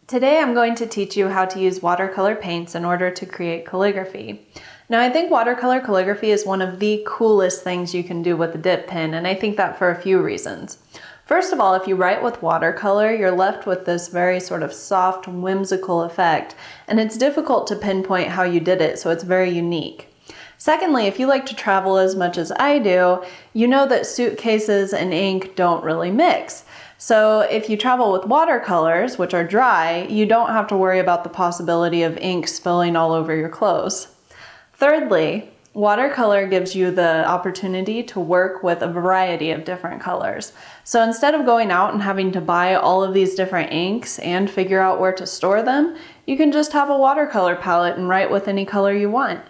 Today I'm going to teach you how to use watercolor paints in order to create calligraphy. Now I think watercolor calligraphy is one of the coolest things you can do with a dip pen, and I think that for a few reasons. First of all, if you write with watercolor, you're left with this very sort of soft, whimsical effect, and it's difficult to pinpoint how you did it, so it's very unique. Secondly, if you like to travel as much as I do, you know that suitcases and ink don't really mix. So if you travel with watercolors, which are dry, you don't have to worry about the possibility of ink spilling all over your clothes. Thirdly, watercolor gives you the opportunity to work with a variety of different colors. So instead of going out and having to buy all of these different inks and figure out where to store them, you can just have a watercolor palette and write with any color you want.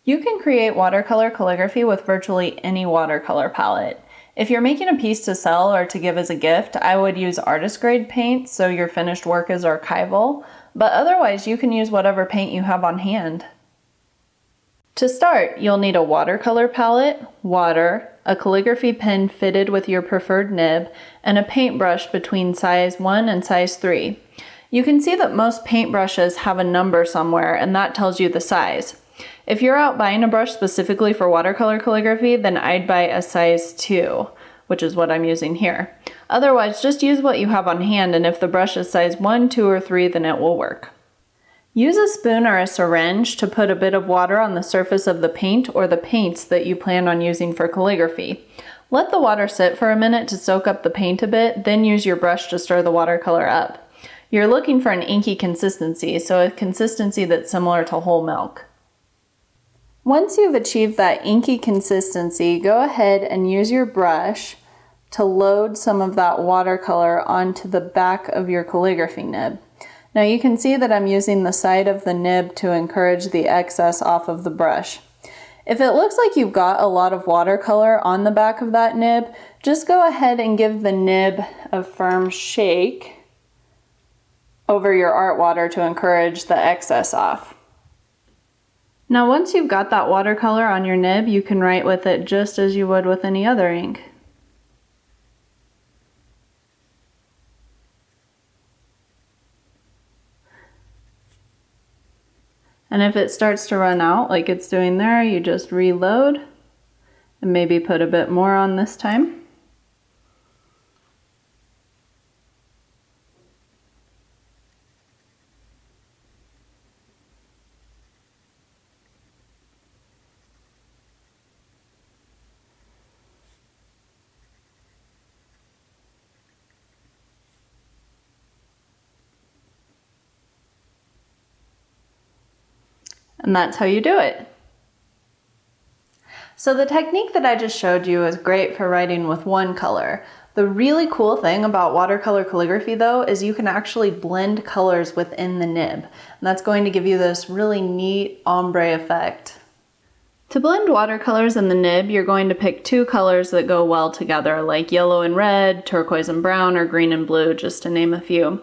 You can create watercolor calligraphy with virtually any watercolor palette. If you're making a piece to sell or to give as a gift, I would use artist grade paint so your finished work is archival, but otherwise you can use whatever paint you have on hand. To start, you'll need a watercolor palette, water, a calligraphy pen fitted with your preferred nib, and a paintbrush between size 1 and size 3. You can see that most paintbrushes have a number somewhere, and that tells you the size. If you're out buying a brush specifically for watercolor calligraphy, then I'd buy a size 2, which is what I'm using here. Otherwise, just use what you have on hand, and if the brush is size 1, 2, or 3, then it will work. Use a spoon or a syringe to put a bit of water on the surface of the paint or the paints that you plan on using for calligraphy. Let the water sit for a minute to soak up the paint a bit, then use your brush to stir the watercolor up. You're looking for an inky consistency, so a consistency that's similar to whole milk. Once you've achieved that inky consistency, go ahead and use your brush to load some of that watercolor onto the back of your calligraphy nib. Now you can see that I'm using the side of the nib to encourage the excess off of the brush. If it looks like you've got a lot of watercolor on the back of that nib, just go ahead and give the nib a firm shake over your art water to encourage the excess off. Now once you've got that watercolor on your nib, you can write with it just as you would with any other ink. And if it starts to run out like it's doing there, you just reload and maybe put a bit more on this time. And that's how you do it. So the technique that I just showed you is great for writing with one color. The really cool thing about watercolor calligraphy though is you can actually blend colors within the nib. And that's going to give you this really neat ombre effect. To blend watercolors in the nib, you're going to pick two colors that go well together, like yellow and red, turquoise and brown, or green and blue, just to name a few.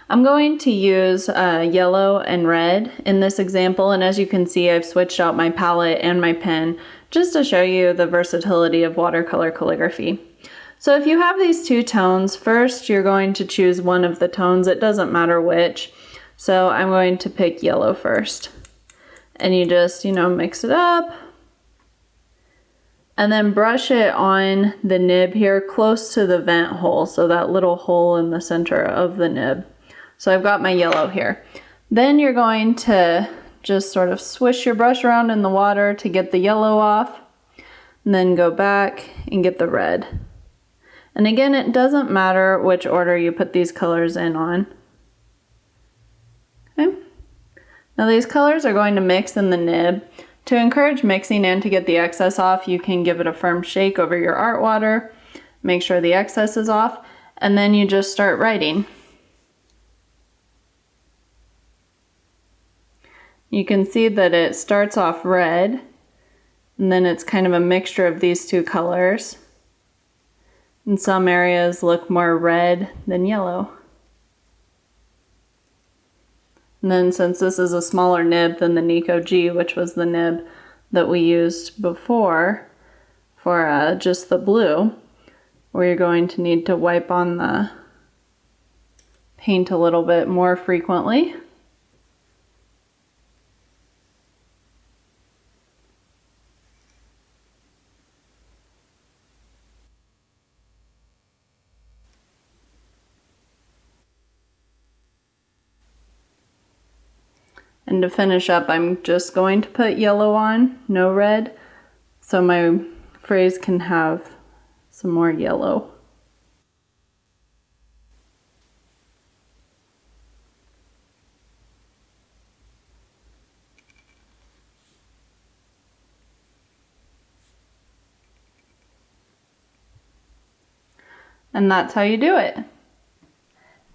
I'm going to use yellow and red in this example, and as you can see, I've switched out my palette and my pen just to show you the versatility of watercolor calligraphy. So if you have these two tones, first you're going to choose one of the tones, it doesn't matter which. So I'm going to pick yellow first. And you just, mix it up. And then brush it on the nib here close to the vent hole, so that little hole in the center of the nib. So I've got my yellow here. Then you're going to just sort of swish your brush around in the water to get the yellow off, and then go back and get the red. And again, it doesn't matter which order you put these colors in on. Okay. Now these colors are going to mix in the nib. To encourage mixing and to get the excess off, you can give it a firm shake over your art water, make sure the excess is off, and then you just start writing. You can see that it starts off red, and then it's kind of a mixture of these two colors. And some areas look more red than yellow. And then since this is a smaller nib than the Nico G, which was the nib that we used before for just the blue, we're going to need to wipe on the paint a little bit more frequently. And to finish up, I'm just going to put yellow on, no red, so my phrase can have some more yellow. And that's how you do it.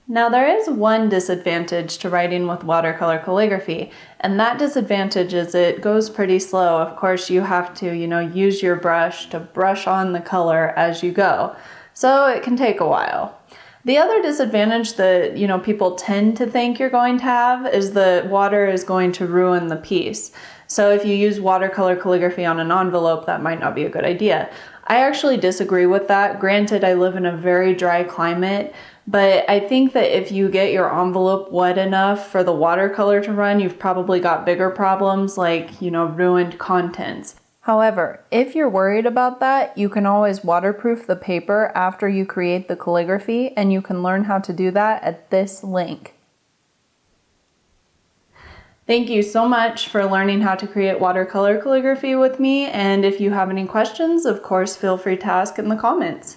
Now there is one disadvantage to writing with watercolor calligraphy, and that disadvantage is it goes pretty slow. Of course, you have to, use your brush to brush on the color as you go. So it can take a while. The other disadvantage that, people tend to think you're going to have is that water is going to ruin the piece. So if you use watercolor calligraphy on an envelope, that might not be a good idea. I actually disagree with that. Granted, I live in a very dry climate, but I think that if you get your envelope wet enough for the watercolor to run, you've probably got bigger problems like, ruined contents. However, if you're worried about that, you can always waterproof the paper after you create the calligraphy, and you can learn how to do that at this link. Thank you so much for learning how to create watercolor calligraphy with me, and if you have any questions, of course, feel free to ask in the comments.